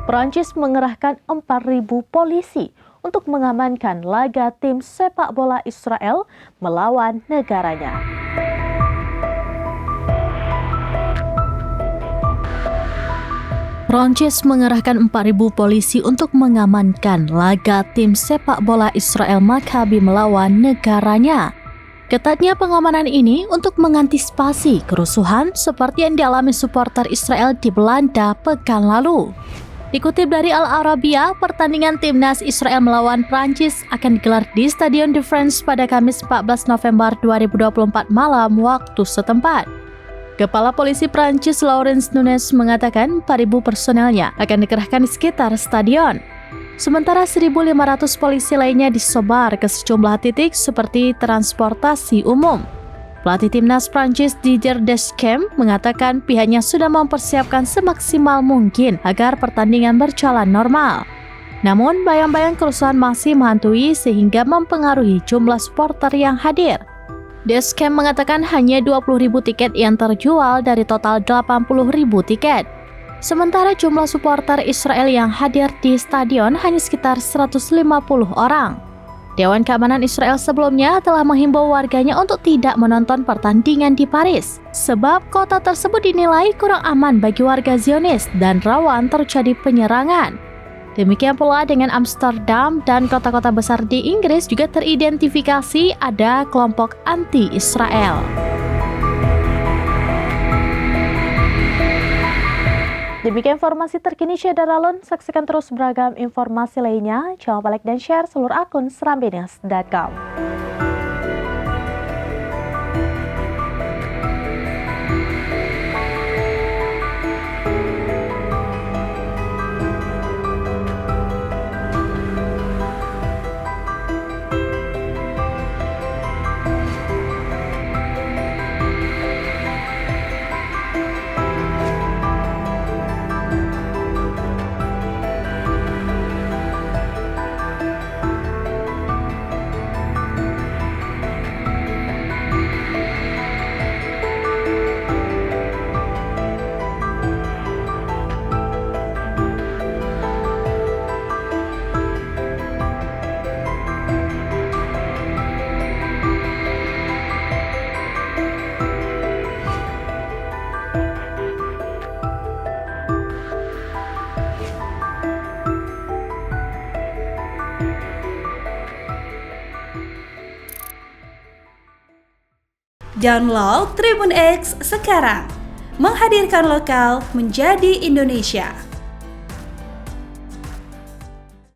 Prancis mengerahkan 4.000 polisi untuk mengamankan laga tim sepak bola Israel melawan negaranya. Prancis mengerahkan 4.000 polisi untuk mengamankan laga tim sepak bola Israel Maccabi melawan negaranya. Ketatnya pengamanan ini untuk mengantisipasi kerusuhan seperti yang dialami supporter Israel di Belanda pekan lalu. Dikutip dari Al Arabiya, pertandingan timnas Israel melawan Prancis akan digelar di Stadion de France pada Kamis 14 November 2024 malam waktu setempat. Kepala Polisi Prancis Laurence Nunez mengatakan 4.000 personelnya akan dikerahkan di sekitar stadion. Sementara 1.500 polisi lainnya disebar ke sejumlah titik seperti transportasi umum. Pelatih timnas Prancis Didier Deschamps mengatakan pihaknya sudah mempersiapkan semaksimal mungkin agar pertandingan berjalan normal. Namun bayang-bayang kerusuhan masih menghantui sehingga mempengaruhi jumlah supporter yang hadir. Deschamps mengatakan hanya 20.000 tiket yang terjual dari total 80.000 tiket. Sementara jumlah supporter Israel yang hadir di stadion hanya sekitar 150 orang. Dewan Keamanan Israel sebelumnya telah menghimbau warganya untuk tidak menonton pertandingan di Paris, sebab kota tersebut dinilai kurang aman bagi warga Zionis dan rawan terjadi penyerangan. Demikian pula dengan Amsterdam dan kota-kota besar di Inggris juga teridentifikasi ada kelompok anti-Israel. Demikian informasi terkini Syedar Alun. Saksikan terus beragam informasi lainnya. Jangan lupa like dan share seluruh akun serambinews.com. Download Tribun X sekarang, menghadirkan lokal menjadi Indonesia.